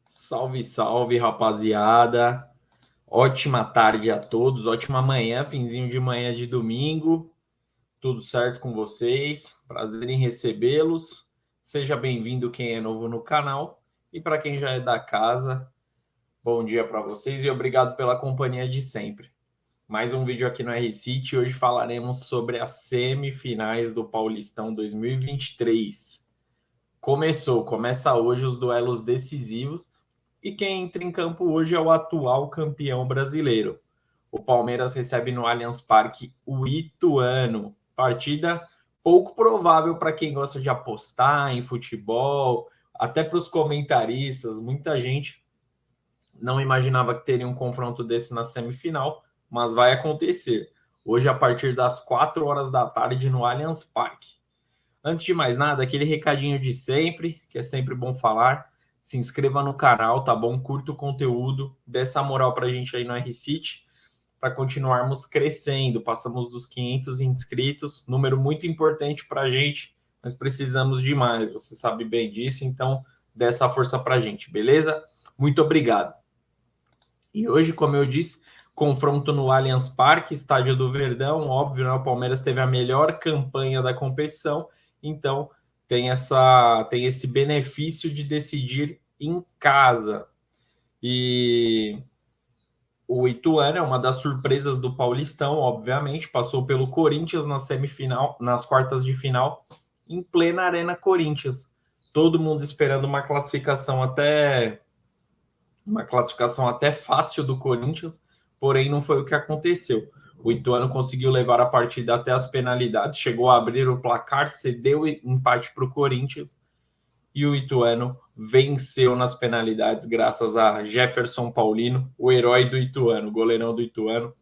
Salve, salve, rapaziada. Ótima tarde a todos, ótima manhã, finzinho de manhã de domingo. Tudo certo com vocês? Prazer em recebê-los. Seja bem-vindo quem é novo no canal. E para quem já é da casa, bom dia para vocês e obrigado pela companhia de sempre. Mais um vídeo aqui no R-City. Hoje falaremos sobre as semifinais do Paulistão 2023. Começa hoje os duelos decisivos. E quem entra em campo hoje é o atual campeão brasileiro. O Palmeiras recebe no Allianz Parque o Ituano. Partida pouco provável para quem gosta de apostar em futebol, até para os comentaristas. Muita gente não imaginava que teria um confronto desse na semifinal, mas vai acontecer. Hoje, a partir das 4 horas da tarde, no Allianz Parque. Antes de mais nada, aquele recadinho de sempre, que é sempre bom falar. Se inscreva no canal, tá bom? Curta o conteúdo, dê essa moral pra gente aí no R-City, para continuarmos crescendo. Passamos dos 500 inscritos, número muito importante pra gente, mas precisamos de mais, você sabe bem disso, então dê essa força pra gente, beleza? Muito obrigado. E hoje, como eu disse, confronto no Allianz Parque, estádio do Verdão, óbvio, né? O Palmeiras teve a melhor campanha da competição, então tem esse benefício de decidir em casa. E o Ituano é uma das surpresas do Paulistão, obviamente, passou pelo Corinthians na semifinal, nas quartas de final, em plena Arena Corinthians. Todo mundo esperando uma classificação até fácil do Corinthians, porém não foi o que aconteceu. O Ituano conseguiu levar a partida até as penalidades, chegou a abrir o placar, cedeu empate para o Corinthians e o Ituano venceu nas penalidades graças a Jefferson Paulino, o herói do Ituano, o goleirão do Ituano.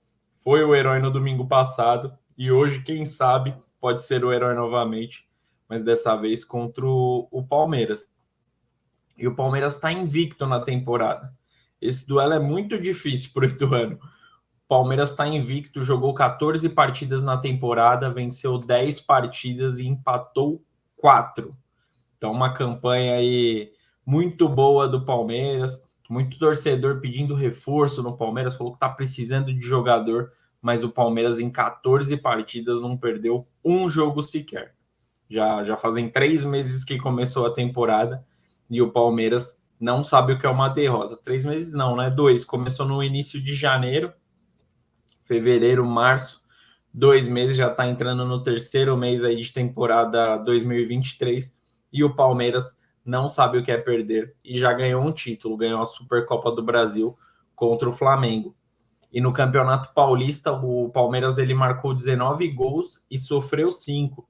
Foi o herói no domingo passado e hoje, quem sabe, pode ser o herói novamente, mas dessa vez contra o Palmeiras. E o Palmeiras está invicto na temporada. Esse duelo é muito difícil para o Ituano. O Palmeiras está invicto, jogou 14 partidas na temporada, venceu 10 partidas e empatou 4. Então, uma campanha aí muito boa do Palmeiras. Muito torcedor pedindo reforço no Palmeiras, falou que está precisando de jogador, mas o Palmeiras em 14 partidas não perdeu um jogo sequer. Já fazem 3 meses que começou a temporada e o Palmeiras não sabe o que é uma derrota. 3 meses não, né? 2. Começou no início de janeiro, fevereiro, março. 2 meses, já está entrando no terceiro mês aí de temporada 2023 e o Palmeiras não sabe o que é perder e já ganhou um título, ganhou a Supercopa do Brasil contra o Flamengo. E no Campeonato Paulista, o Palmeiras ele marcou 19 gols e sofreu 5.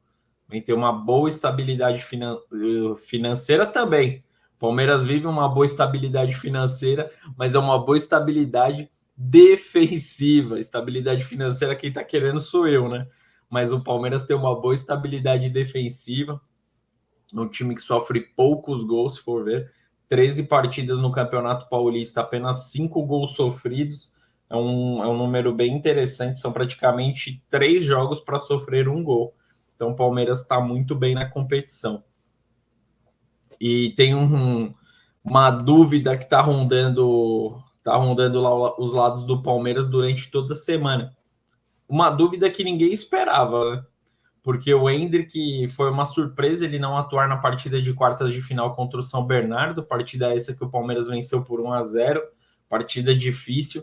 Tem uma boa estabilidade financeira também. O Palmeiras vive uma boa estabilidade financeira, mas é uma boa estabilidade defensiva. Estabilidade financeira, quem tá querendo sou eu, né? Mas o Palmeiras tem uma boa estabilidade defensiva. Um time que sofre poucos gols, se for ver. 13 partidas no Campeonato Paulista, apenas 5 gols sofridos. É um número bem interessante. São praticamente 3 jogos para sofrer um gol. Então, o Palmeiras está muito bem na competição. E tem uma dúvida que está rondando lá os lados do Palmeiras durante toda a semana. Uma dúvida que ninguém esperava, né? Porque o Endrick foi uma surpresa ele não atuar na partida de quartas de final contra o São Bernardo, partida essa que o Palmeiras venceu por 1-0, partida difícil.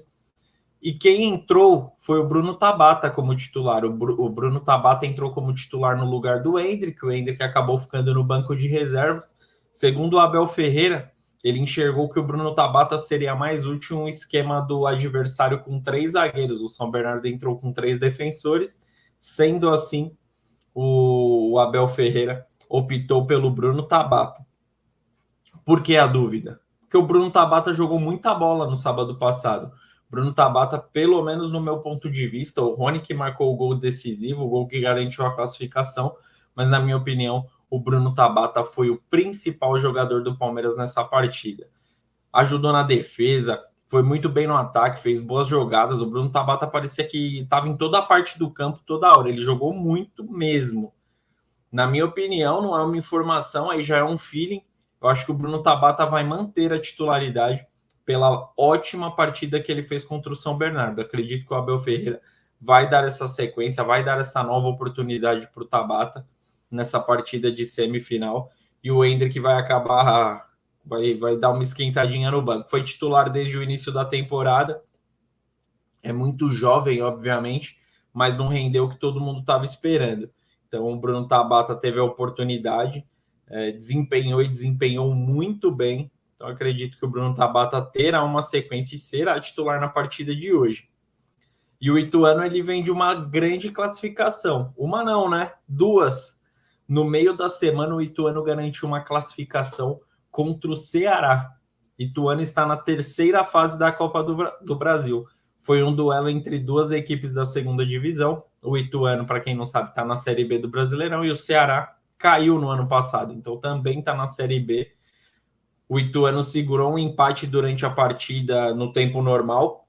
E quem entrou foi o Bruno Tabata como titular. O Bruno Tabata entrou como titular no lugar do Endrick. O Endrick acabou ficando no banco de reservas. Segundo o Abel Ferreira, ele enxergou que o Bruno Tabata seria mais útil um esquema do adversário com 3 zagueiros. O São Bernardo entrou com 3 defensores. Sendo assim, o Abel Ferreira optou pelo Bruno Tabata. Por que a dúvida? Porque o Bruno Tabata jogou muita bola no sábado passado. Bruno Tabata, pelo menos no meu ponto de vista, o Rony que marcou o gol decisivo, o gol que garantiu a classificação, mas na minha opinião, o Bruno Tabata foi o principal jogador do Palmeiras nessa partida. Ajudou na defesa, foi muito bem no ataque, fez boas jogadas. O Bruno Tabata parecia que estava em toda a parte do campo toda hora. Ele jogou muito mesmo. Na minha opinião, não é uma informação, aí já é um feeling. Eu acho que o Bruno Tabata vai manter a titularidade pela ótima partida que ele fez contra o São Bernardo. Acredito que o Abel Ferreira vai dar essa sequência, vai dar essa nova oportunidade para o Tabata nessa partida de semifinal. E o Endrick vai acabar, vai dar uma esquentadinha no banco. Foi titular desde o início da temporada. É muito jovem, obviamente, mas não rendeu o que todo mundo estava esperando. Então, o Bruno Tabata teve a oportunidade, desempenhou e desempenhou muito bem. Então, acredito que o Bruno Tabata terá uma sequência e será titular na partida de hoje. E o Ituano, ele vem de uma grande classificação. Uma não, né? Duas. No meio da semana, o Ituano garantiu uma classificação contra o Ceará. Ituano está na terceira fase da Copa do Brasil. Foi um duelo entre duas equipes da segunda divisão. O Ituano, para quem não sabe, está na Série B do Brasileirão e o Ceará caiu no ano passado, então também está na Série B. O Ituano segurou um empate durante a partida no tempo normal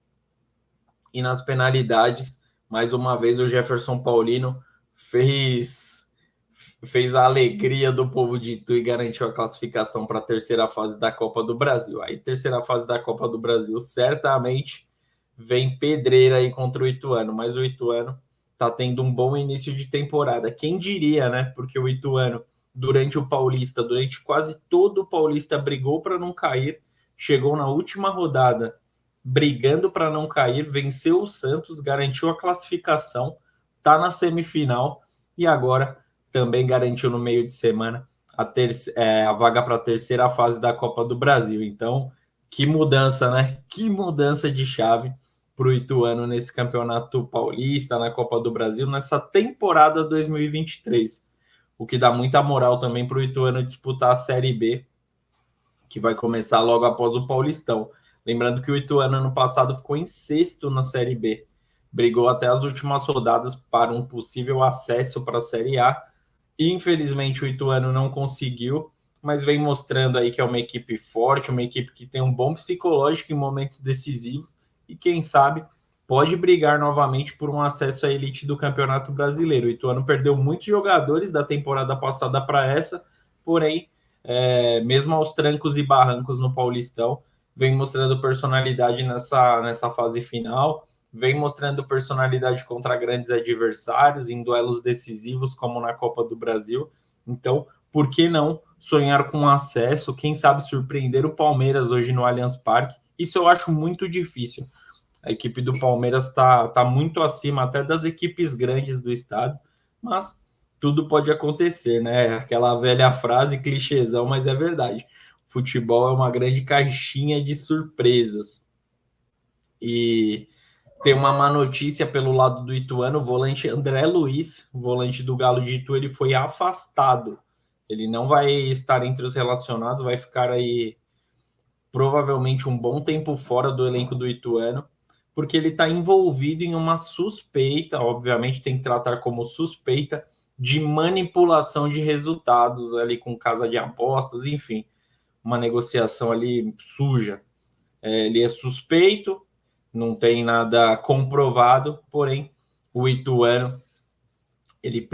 e nas penalidades. Mais uma vez, o Jefferson Paulino fez a alegria do povo de Itu e garantiu a classificação para a terceira fase da Copa do Brasil. Aí, terceira fase da Copa do Brasil, certamente vem pedreira aí contra o Ituano, mas o Ituano está tendo um bom início de temporada. Quem diria, né? Porque o Ituano, durante o Paulista, durante quase todo o Paulista, brigou para não cair, chegou na última rodada brigando para não cair, venceu o Santos, garantiu a classificação, está na semifinal e agora também garantiu no meio de semana a vaga para a terceira fase da Copa do Brasil. Então, que mudança, né? Que mudança de chave para o Ituano nesse campeonato paulista, na Copa do Brasil, nessa temporada 2023. O que dá muita moral também para o Ituano disputar a Série B, que vai começar logo após o Paulistão. Lembrando que o Ituano ano passado ficou em sexto na Série B, brigou até as últimas rodadas para um possível acesso para a Série A. Infelizmente o Ituano não conseguiu, mas vem mostrando aí que é uma equipe forte, uma equipe que tem um bom psicológico em momentos decisivos e quem sabe pode brigar novamente por um acesso à elite do Campeonato Brasileiro. O Ituano perdeu muitos jogadores da temporada passada para essa, porém, mesmo aos trancos e barrancos no Paulistão, vem mostrando personalidade nessa fase final, vem mostrando personalidade contra grandes adversários, em duelos decisivos, como na Copa do Brasil. Então, por que não sonhar com acesso? Quem sabe surpreender o Palmeiras hoje no Allianz Parque? Isso eu acho muito difícil. A equipe do Palmeiras está muito acima até das equipes grandes do estado, mas tudo pode acontecer, né? Aquela velha frase, clichêzão, mas é verdade. Futebol é uma grande caixinha de surpresas. E tem uma má notícia pelo lado do Ituano, o volante André Luiz, volante do Galo de Itu, ele foi afastado. Ele não vai estar entre os relacionados, vai ficar aí provavelmente um bom tempo fora do elenco do Ituano, porque ele está envolvido em uma suspeita, obviamente tem que tratar como suspeita, de manipulação de resultados ali com casa de apostas, enfim, uma negociação ali suja. Ele é suspeito, não tem nada comprovado, porém o Ituano ele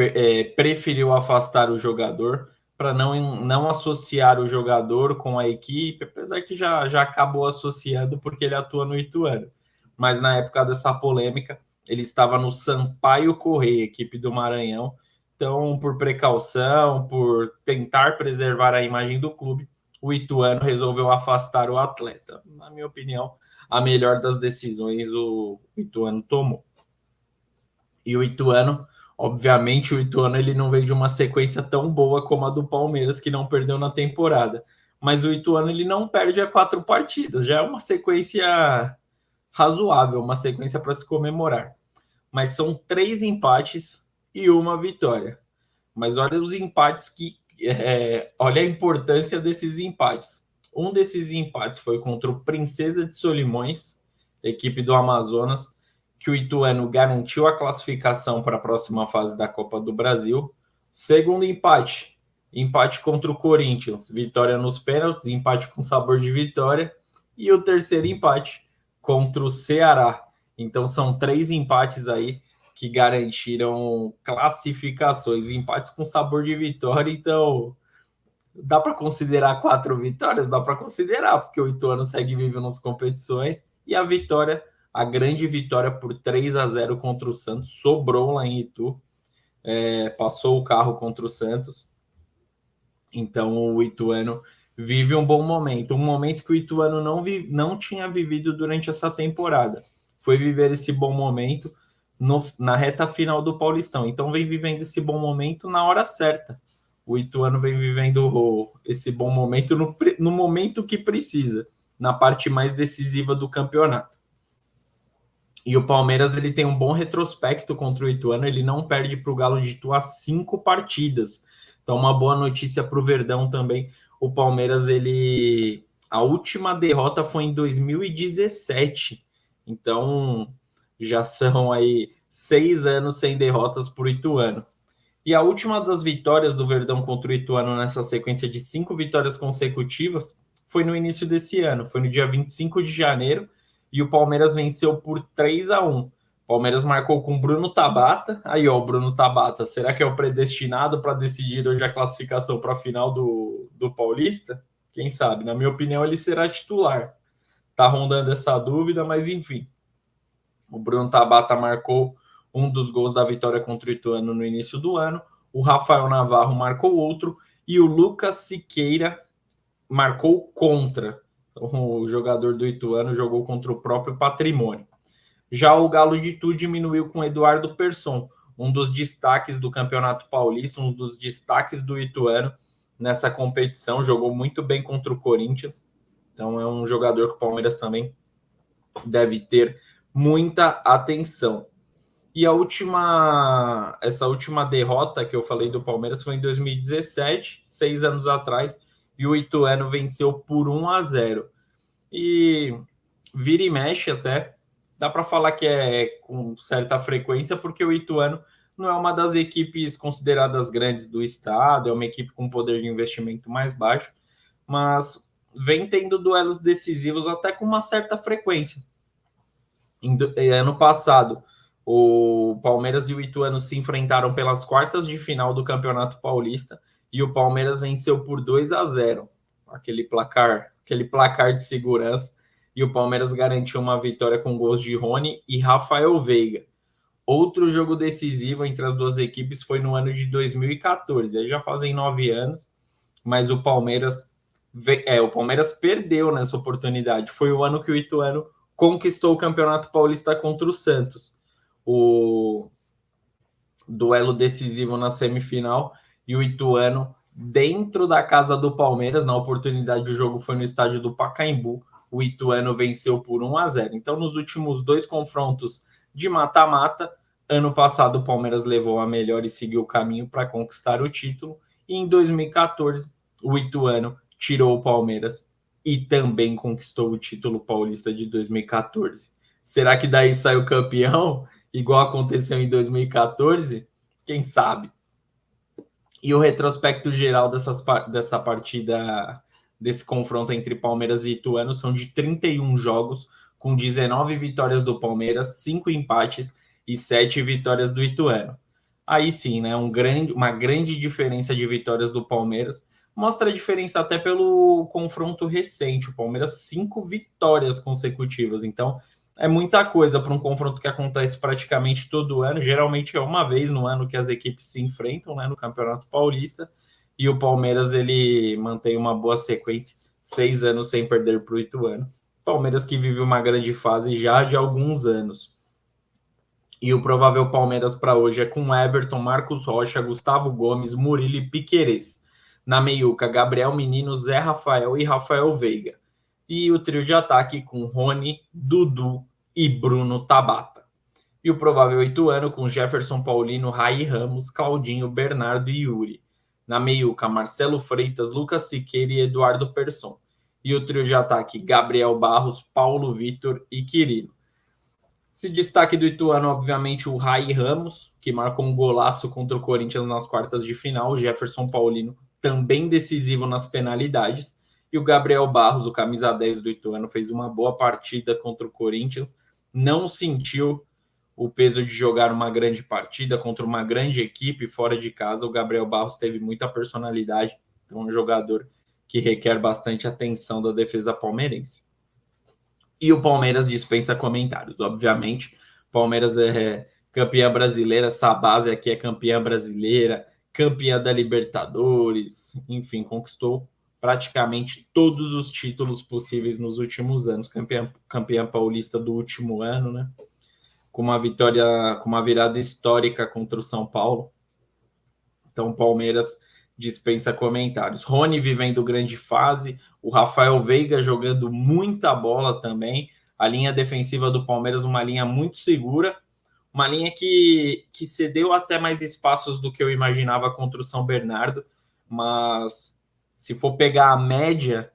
preferiu afastar o jogador para não associar o jogador com a equipe, apesar que já acabou associando porque ele atua no Ituano. Mas na época dessa polêmica, ele estava no Sampaio Corrêa, equipe do Maranhão. Então, por precaução, por tentar preservar a imagem do clube, o Ituano resolveu afastar o atleta. Na minha opinião, a melhor das decisões o Ituano tomou. E o Ituano, obviamente, o Ituano ele não veio de uma sequência tão boa como a do Palmeiras, que não perdeu na temporada. Mas o Ituano ele não perde a 4 partidas, já é uma sequência razoável, uma sequência para se comemorar. Mas são 3 empates e uma vitória. Mas olha os empates olha a importância desses empates. Um desses empates foi contra o Princesa de Solimões, equipe do Amazonas, que o Ituano garantiu a classificação para a próxima fase da Copa do Brasil. Segundo empate contra o Corinthians, vitória nos pênaltis, empate com sabor de vitória. E o terceiro empate contra o Ceará. Então são 3 empates aí que garantiram classificações, empates com sabor de vitória. Então dá para considerar 4 vitórias? Dá para considerar, porque o Ituano segue vivo nas competições e a vitória, a grande vitória por 3-0 contra o Santos, sobrou lá em Itu, passou o carro contra o Santos. Então o Ituano vive um bom momento, um momento que o Ituano não tinha vivido durante essa temporada. Foi viver esse bom momento na reta final do Paulistão. Então vem vivendo esse bom momento na hora certa. O Ituano vem vivendo esse bom momento no momento que precisa, na parte mais decisiva do campeonato. E o Palmeiras ele tem um bom retrospecto contra o Ituano, ele não perde para o Galo de Itu há 5 partidas. Então, uma boa notícia para o Verdão também. O Palmeiras, a última derrota foi em 2017. Então, já são aí 6 anos sem derrotas para o Ituano. E a última das vitórias do Verdão contra o Ituano nessa sequência de 5 vitórias consecutivas foi no início desse ano, foi no dia 25 de janeiro, e o Palmeiras venceu por 3-1. O Palmeiras marcou com Bruno Tabata. Aí, ó, o Bruno Tabata, será que é o predestinado para decidir hoje a classificação para a final do Paulista? Quem sabe? Na minha opinião, ele será titular. Tá rondando essa dúvida, mas enfim. O Bruno Tabata marcou um dos gols da vitória contra o Ituano no início do ano. O Rafael Navarro marcou outro. E o Lucas Siqueira marcou contra. O jogador do Ituano jogou contra o próprio Patrimônio. Já o Galo de Itu diminuiu com Eduardo Persson, um dos destaques do Campeonato Paulista, um dos destaques do Ituano nessa competição. Jogou muito bem contra o Corinthians. Então é um jogador que o Palmeiras também deve ter muita atenção. E essa última derrota que eu falei do Palmeiras foi em 2017, 6 anos atrás, e o Ituano venceu por 1-0. E vira e mexe até, dá para falar que é com certa frequência, porque o Ituano não é uma das equipes consideradas grandes do estado, é uma equipe com poder de investimento mais baixo, mas vem tendo duelos decisivos até com uma certa frequência. Ano passado, o Palmeiras e o Ituano se enfrentaram pelas quartas de final do Campeonato Paulista e o Palmeiras venceu por 2-0, aquele placar de segurança, e o Palmeiras garantiu uma vitória com gols de Rony e Rafael Veiga. Outro jogo decisivo entre as duas equipes foi no ano de 2014, aí já fazem 9 anos, mas o Palmeiras perdeu nessa oportunidade. Foi o ano que o Ituano conquistou o Campeonato Paulista contra o Santos. O duelo decisivo na semifinal, e o Ituano dentro da casa do Palmeiras, na oportunidade o jogo foi no estádio do Pacaembu, o Ituano venceu por 1-0. Então, nos últimos 2 confrontos de mata-mata, ano passado o Palmeiras levou a melhor e seguiu o caminho para conquistar o título, e em 2014 o Ituano tirou o Palmeiras e também conquistou o título paulista de 2014. Será que daí saiu campeão, igual aconteceu em 2014? Quem sabe? E o retrospecto geral dessa partida, desse confronto entre Palmeiras e Ituano, são de 31 jogos, com 19 vitórias do Palmeiras, 5 empates e 7 vitórias do Ituano. Aí sim, né, uma grande diferença de vitórias do Palmeiras. Mostra a diferença até pelo confronto recente. O Palmeiras 5 vitórias consecutivas. Então, é muita coisa para um confronto que acontece praticamente todo ano. Geralmente é uma vez no ano que as equipes se enfrentam, né, no Campeonato Paulista. E o Palmeiras ele mantém uma boa sequência, 6 anos sem perder para o Ituano. Palmeiras que vive uma grande fase já de alguns anos. E o provável Palmeiras para hoje é com Everton, Marcos Rocha, Gustavo Gomes, Murilo e Piquerez. Na meiuca, Gabriel Menino, Zé Rafael e Rafael Veiga. E o trio de ataque com Rony, Dudu e Bruno Tabata. E o provável Ituano com Jefferson Paulino, Raí Ramos, Claudinho, Bernardo e Yuri. Na meiuca, Marcelo Freitas, Lucas Siqueira e Eduardo Persson. E o trio de ataque, Gabriel Barros, Paulo Vitor e Quirino. Esse destaque do Ituano, obviamente, o Raí Ramos, que marcou um golaço contra o Corinthians nas quartas de final. O Jefferson Paulino, também decisivo nas penalidades. E o Gabriel Barros, o camisa 10 do Ituano, fez uma boa partida contra o Corinthians, não sentiu o peso de jogar uma grande partida contra uma grande equipe fora de casa. O Gabriel Barros teve muita personalidade, então é um jogador que requer bastante atenção da defesa palmeirense. E o Palmeiras dispensa comentários, obviamente. Palmeiras é campeã brasileira, essa base aqui é campeã brasileira, campeã da Libertadores, enfim, conquistou praticamente todos os títulos possíveis nos últimos anos. Campeã paulista do último ano, né? Com uma vitória, com uma virada histórica contra o São Paulo. Então, o Palmeiras dispensa comentários. Rony vivendo grande fase, o Rafael Veiga jogando muita bola também. A linha defensiva do Palmeiras, uma linha muito segura, uma linha que cedeu até mais espaços do que eu imaginava contra o São Bernardo, mas se for pegar a média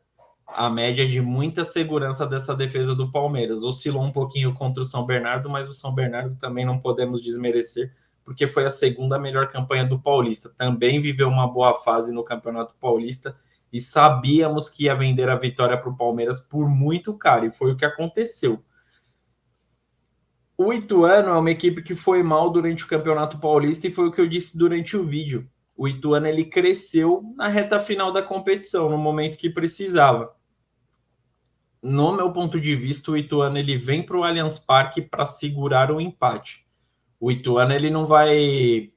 é de muita segurança dessa defesa do Palmeiras. Oscilou um pouquinho contra o São Bernardo, mas o São Bernardo também não podemos desmerecer, porque foi a segunda melhor campanha do Paulista. Também viveu uma boa fase no Campeonato Paulista e sabíamos que ia vender a vitória para o Palmeiras por muito caro, e foi o que aconteceu. O Ituano é uma equipe que foi mal durante o Campeonato Paulista e foi o que eu disse durante o vídeo. O Ituano ele cresceu na reta final da competição, no momento que precisava. No meu ponto de vista, o Ituano ele vem para o Allianz Parque para segurar o empate. O Ituano ele não vai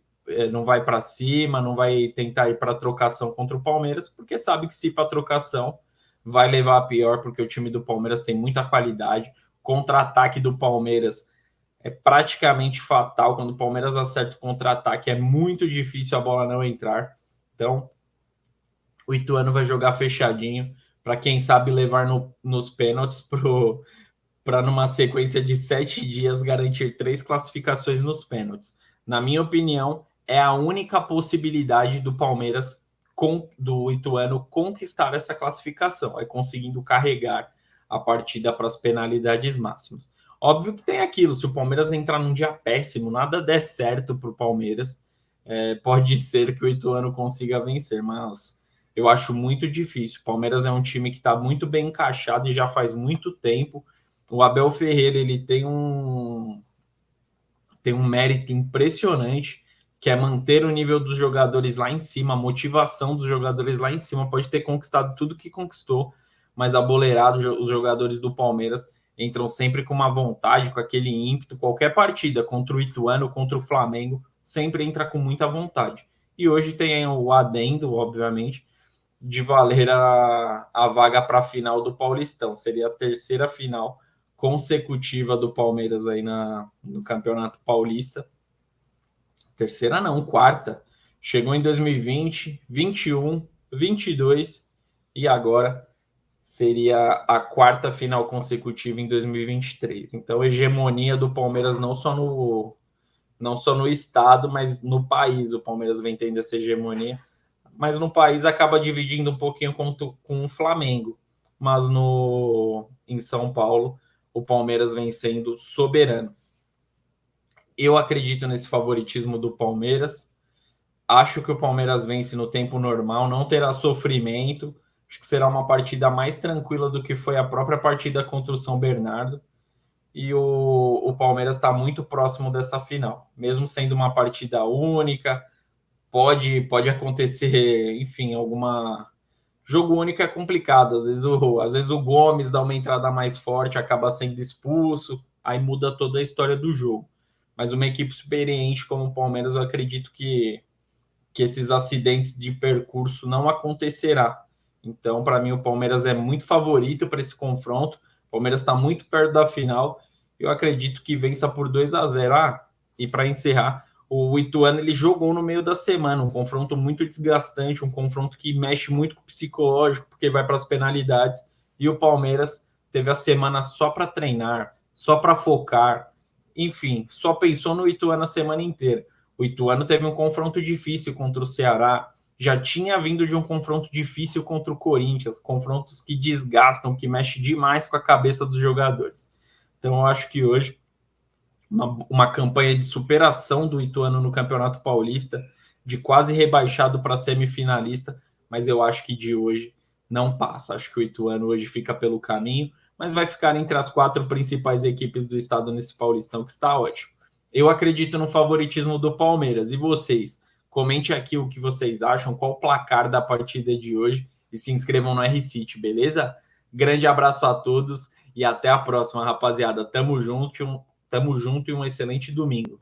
para cima, não vai tentar ir para trocação contra o Palmeiras, porque sabe que se ir para trocação vai levar a pior, porque o time do Palmeiras tem muita qualidade. Contra-ataque do Palmeiras é praticamente fatal. Quando o Palmeiras acerta o contra-ataque, é muito difícil a bola não entrar. Então, o Ituano vai jogar fechadinho para, quem sabe, levar nos pênaltis para, numa sequência de 7 dias, garantir 3 classificações nos pênaltis. Na minha opinião, é a única possibilidade do Palmeiras, do Ituano, conquistar essa classificação, é conseguindo carregar a partida para as penalidades máximas. Óbvio que tem aquilo, se o Palmeiras entrar num dia péssimo, nada der certo para o Palmeiras, pode ser que o Ituano consiga vencer, mas eu acho muito difícil. O Palmeiras é um time que está muito bem encaixado e já faz muito tempo. O Abel Ferreira ele tem um mérito impressionante, que é manter o nível dos jogadores lá em cima, a motivação dos jogadores lá em cima. Pode ter conquistado tudo que conquistou, mas a boleirada, os jogadores do Palmeiras entram sempre com uma vontade, com aquele ímpeto. Qualquer partida contra o Ituano, contra o Flamengo, sempre entra com muita vontade. E hoje tem o adendo, obviamente, de valer a vaga para a final do Paulistão. Seria a terceira final consecutiva do Palmeiras aí no Campeonato Paulista. Terceira não, quarta. Chegou em 2020, 21, 22 e agora seria a quarta final consecutiva em 2023. Então, hegemonia do Palmeiras não só no estado, mas no país. O Palmeiras vem tendo essa hegemonia, mas no país acaba dividindo um pouquinho com o Flamengo. Mas em São Paulo, o Palmeiras vem sendo soberano. Eu acredito nesse favoritismo do Palmeiras. Acho que o Palmeiras vence no tempo normal, não terá sofrimento. Acho que será uma partida mais tranquila do que foi a própria partida contra o São Bernardo. E o Palmeiras está muito próximo dessa final. Mesmo sendo uma partida única, pode acontecer, enfim, jogo único é complicado. Às vezes o Gomes dá uma entrada mais forte, acaba sendo expulso, aí muda toda a história do jogo. Mas uma equipe experiente como o Palmeiras, eu acredito que esses acidentes de percurso não acontecerá. Então, para mim, o Palmeiras é muito favorito para esse confronto. O Palmeiras está muito perto da final. Eu acredito que vença por 2-0. E para encerrar, o Ituano ele jogou no meio da semana, um confronto muito desgastante, um confronto que mexe muito com o psicológico, porque vai para as penalidades. E o Palmeiras teve a semana só para treinar, só para focar. Enfim, só pensou no Ituano a semana inteira. O Ituano teve um confronto difícil contra o Ceará, já tinha vindo de um confronto difícil contra o Corinthians, confrontos que desgastam, que mexem demais com a cabeça dos jogadores. Então, eu acho que hoje, uma campanha de superação do Ituano no Campeonato Paulista, de quase rebaixado para semifinalista, mas eu acho que de hoje não passa. Acho que o Ituano hoje fica pelo caminho, mas vai ficar entre as 4 principais equipes do estado nesse Paulistão, que está ótimo. Eu acredito no favoritismo do Palmeiras. E vocês? Comente aqui o que vocês acham, qual o placar da partida de hoje e se inscrevam no R-City, beleza? Grande abraço a todos e até a próxima, rapaziada. Tamo junto e um excelente domingo.